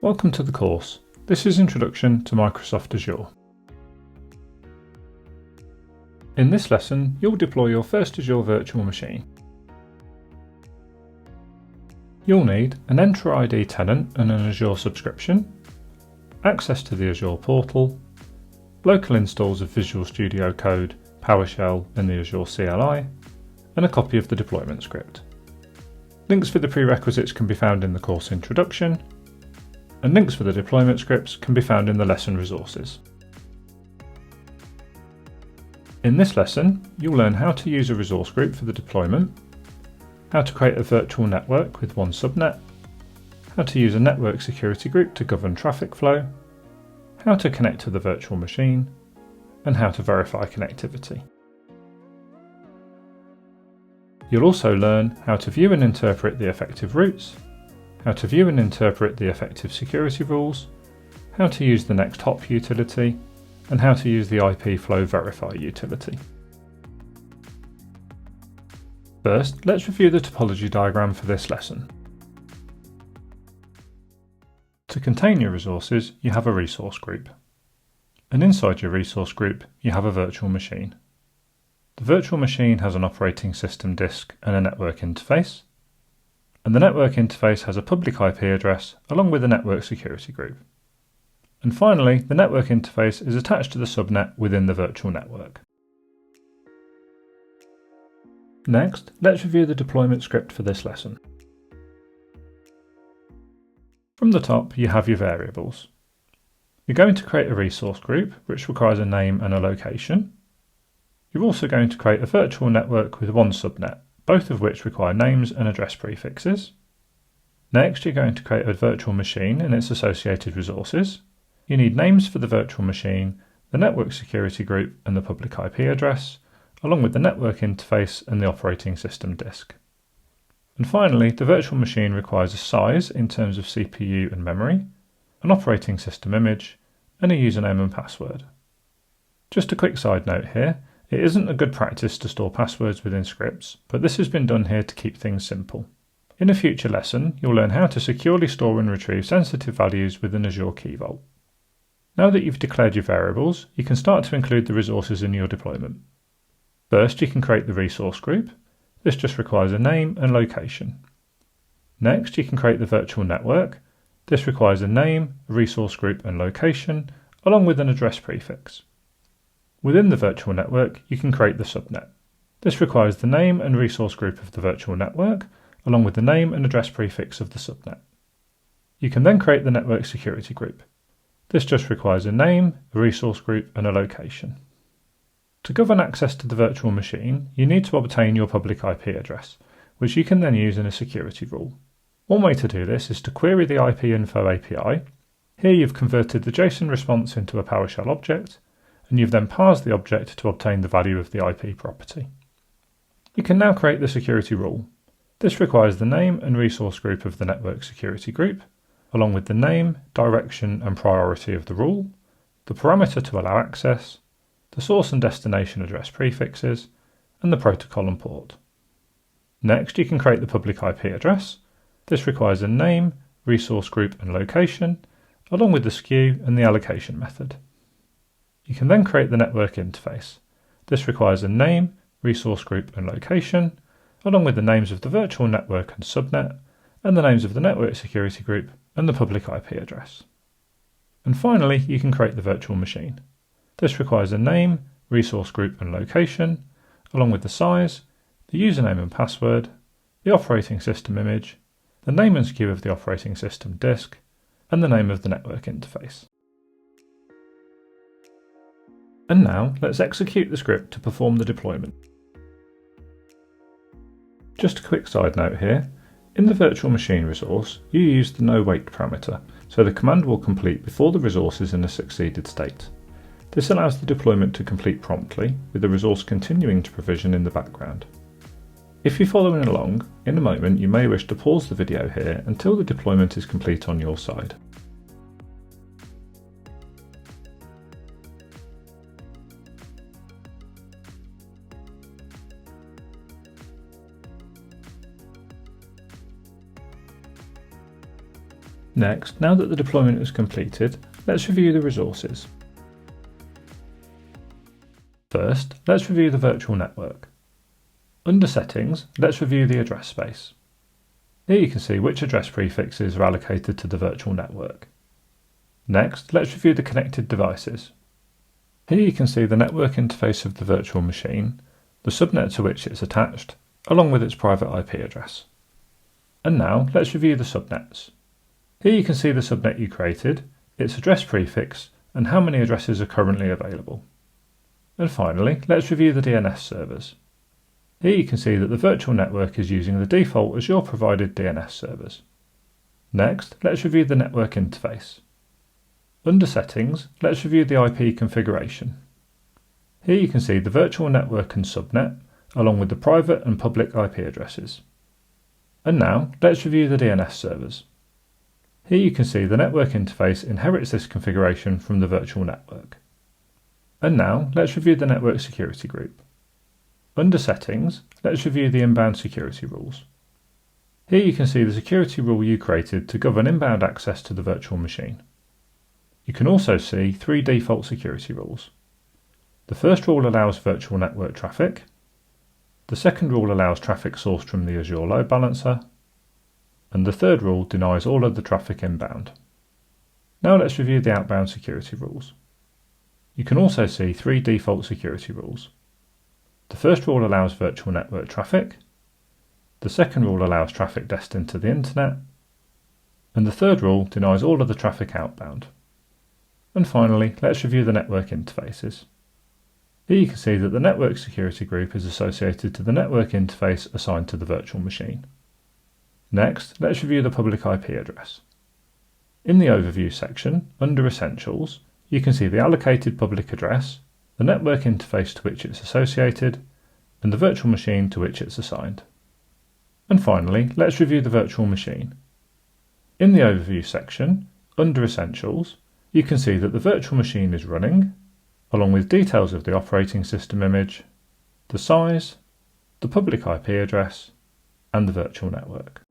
Welcome to the course. This is Introduction to Microsoft Azure. In this lesson, you'll deploy your first Azure virtual machine. You'll need an Enter ID tenant and an Azure subscription, access to the Azure portal, local installs of Visual Studio Code, PowerShell and the Azure CLI, and a copy of the deployment script. Links for the prerequisites can be found in the course introduction, and links for the deployment scripts can be found in the lesson resources. In this lesson, you'll learn how to use a resource group for the deployment, how to create a virtual network with one subnet, how to use a network security group to govern traffic flow, how to connect to the virtual machine, and how to verify connectivity. You'll also learn how to view and interpret the effective routes, how to view and interpret the effective security rules, how to use the next hop utility, and how to use the IP flow verify utility. First, let's review the topology diagram for this lesson. To contain your resources, you have a resource group. And inside your resource group, you have a virtual machine. The virtual machine has an operating system disk and a network interface. And the network interface has a public IP address along with a network security group. And finally, the network interface is attached to the subnet within the virtual network. Next, let's review the deployment script for this lesson. From the top, you have your variables. You're going to create a resource group, which requires a name and a location. You're also going to create a virtual network with one subnet, both of which require names and address prefixes. Next, you're going to create a virtual machine and its associated resources. You need names for the virtual machine, the network security group and the public IP address, along with the network interface and the operating system disk. And finally, the virtual machine requires a size in terms of CPU and memory, an operating system image, and a username and password. Just a quick side note here, it isn't a good practice to store passwords within scripts, but this has been done here to keep things simple. In a future lesson, you'll learn how to securely store and retrieve sensitive values with an Azure Key Vault. Now that you've declared your variables, you can start to include the resources in your deployment. First, you can create the resource group. This just requires a name and location. Next, you can create the virtual network. This requires a name, a resource group and location, along with an address prefix. Within the virtual network, you can create the subnet. This requires the name and resource group of the virtual network, along with the name and address prefix of the subnet. You can then create the network security group. This just requires a name, a resource group, and a location. To govern access to the virtual machine, you need to obtain your public IP address, which you can then use in a security rule. One way to do this is to query the IP info API. Here you've converted the JSON response into a PowerShell object, and you've then parsed the object to obtain the value of the IP property. You can now create the security rule. This requires the name and resource group of the network security group, along with the name, direction and priority of the rule, the parameter to allow access, the source and destination address prefixes, and the protocol and port. Next, you can create the public IP address. This requires a name, resource group and location, along with the SKU and the allocation method. You can then create the network interface. This requires a name, resource group and location, along with the names of the virtual network and subnet, and the names of the network security group and the public IP address. And finally, you can create the virtual machine. This requires a name, resource group and location, along with the size, the username and password, the operating system image, the name and SKU of the operating system disk, and the name of the network interface. And now, let's execute the script to perform the deployment. Just a quick side note here, in the virtual machine resource, you use the no-wait parameter, so the command will complete before the resource is in a succeeded state. This allows the deployment to complete promptly, with the resource continuing to provision in the background. If you're following along, in a moment you may wish to pause the video here until the deployment is complete on your side. Next, now that the deployment is completed, let's review the resources. First, let's review the virtual network. Under Settings, let's review the address space. Here you can see which address prefixes are allocated to the virtual network. Next, let's review the connected devices. Here you can see the network interface of the virtual machine, the subnet to which it's attached, along with its private IP address. And now, let's review the subnets. Here you can see the subnet you created, its address prefix, and how many addresses are currently available. And finally, let's review the DNS servers. Here you can see that the virtual network is using the default Azure provided DNS servers. Next, let's review the network interface. Under Settings, let's review the IP configuration. Here you can see the virtual network and subnet, along with the private and public IP addresses. And now, let's review the DNS servers. Here you can see the network interface inherits this configuration from the virtual network. And now, let's review the network security group. Under Settings, let's review the inbound security rules. Here you can see the security rule you created to govern inbound access to the virtual machine. You can also see 3 default security rules. The first rule allows virtual network traffic. The second rule allows traffic sourced from the Azure load balancer. And the third rule denies all other traffic inbound. Now let's review the outbound security rules. You can also see 3 default security rules. The first rule allows virtual network traffic, the second rule allows traffic destined to the internet, and the third rule denies all other traffic outbound. And finally, let's review the network interfaces. Here you can see that the network security group is associated to the network interface assigned to the virtual machine. Next, let's review the public IP address. In the Overview section, under Essentials, you can see the allocated public address, the network interface to which it's associated, and the virtual machine to which it's assigned. And finally, let's review the virtual machine. In the Overview section, under Essentials, you can see that the virtual machine is running, along with details of the operating system image, the size, the public IP address, and the virtual network.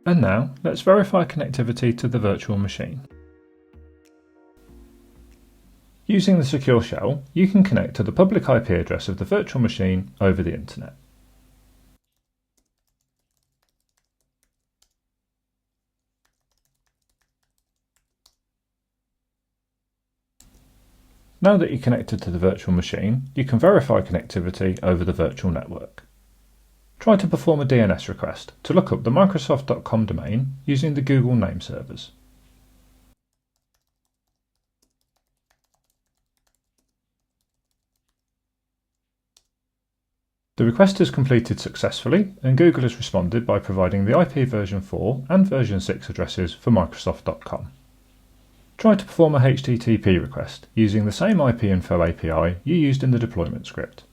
And now, let's verify connectivity to the virtual machine. Using the secure shell, you can connect to the public IP address of the virtual machine over the internet. Now that you're connected to the virtual machine, you can verify connectivity over the virtual network. Try to perform a DNS request to look up the Microsoft.com domain using the Google name servers. The request is completed successfully and Google has responded by providing the IP version 4 and version 6 addresses for Microsoft.com. Try to perform a HTTP request using the same IPinfo API you used in the deployment script.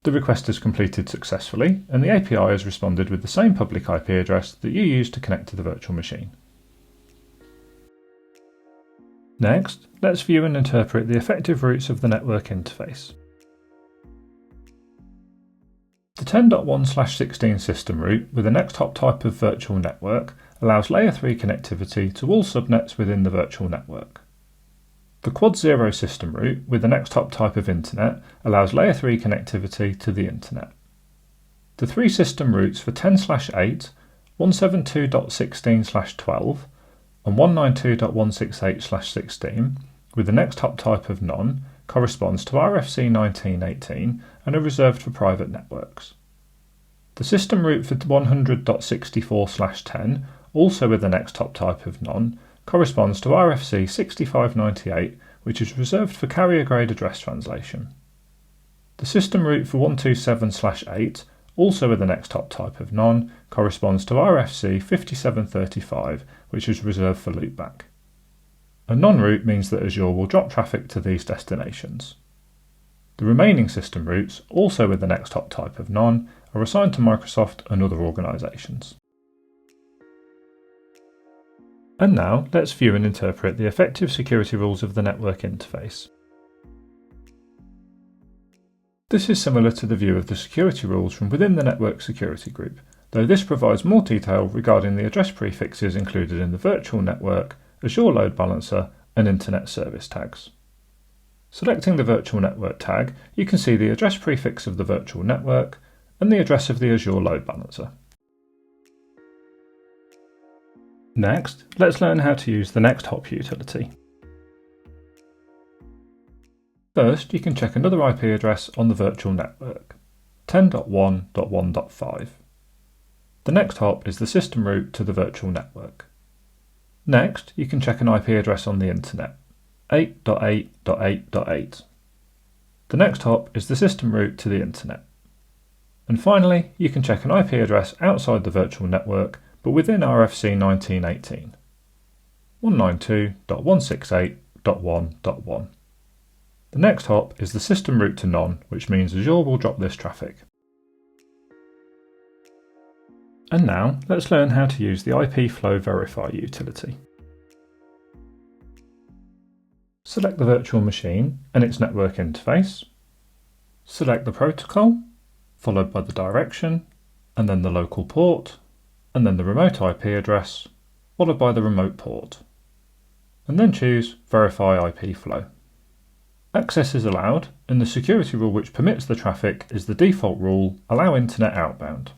The request is completed successfully and the API has responded with the same public IP address that you used to connect to the virtual machine. Next, let's view and interpret the effective routes of the network interface. The 10.1/16 system route with the next hop type of virtual network allows layer 3 connectivity to all subnets within the virtual network. The quad 0 system route with the next hop type of internet allows layer 3 connectivity to the internet. The 3 system routes for 10/8, 172.16/12 and 192.168/16 with the next hop type of none corresponds to RFC 1918 and are reserved for private networks. The system route for 100.64/10, also with the next hop type of none, corresponds to RFC 6598, which is reserved for carrier-grade address translation. The system route for 127/8, also with the next hop type of none, corresponds to RFC 5735, which is reserved for loopback. A non-route means that Azure will drop traffic to these destinations. The remaining system routes, also with the next hop type of none, are assigned to Microsoft and other organisations. And now, let's view and interpret the effective security rules of the network interface. This is similar to the view of the security rules from within the network security group, though this provides more detail regarding the address prefixes included in the virtual network, Azure Load Balancer, and Internet Service tags. Selecting the virtual network tag, you can see the address prefix of the virtual network and the address of the Azure Load Balancer. Next, let's learn how to use the next hop utility. First, you can check another IP address on the virtual network, 10.1.1.5. The next hop is the system route to the virtual network. Next, you can check an IP address on the internet, 8.8.8.8. The next hop is the system route to the internet. And finally, you can check an IP address outside the virtual network, but within RFC 1918, 192.168.1.1. The next hop is the system route to none, which means Azure will drop this traffic. And now, let's learn how to use the IP Flow Verify utility. Select the virtual machine and its network interface. Select the protocol, followed by the direction, and then the local port, and then the remote IP address, followed by the remote port. And then choose Verify IP Flow. Access is allowed, and the security rule which permits the traffic is the default rule, Allow Internet Outbound.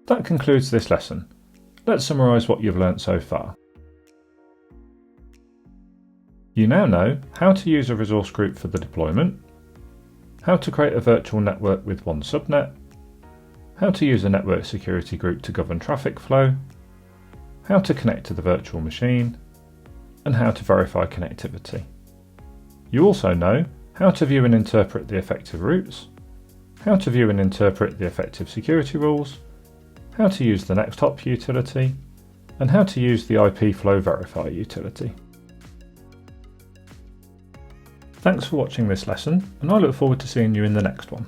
That concludes this lesson. Let's summarise what you've learnt so far. You now know how to use a resource group for the deployment, how to create a virtual network with one subnet, how to use a network security group to govern traffic flow, how to connect to the virtual machine, and how to verify connectivity. You also know how to view and interpret the effective routes, how to view and interpret the effective security rules, how to use the next hop utility, and how to use the IP Flow Verify utility. Thanks for watching this lesson, and I look forward to seeing you in the next one.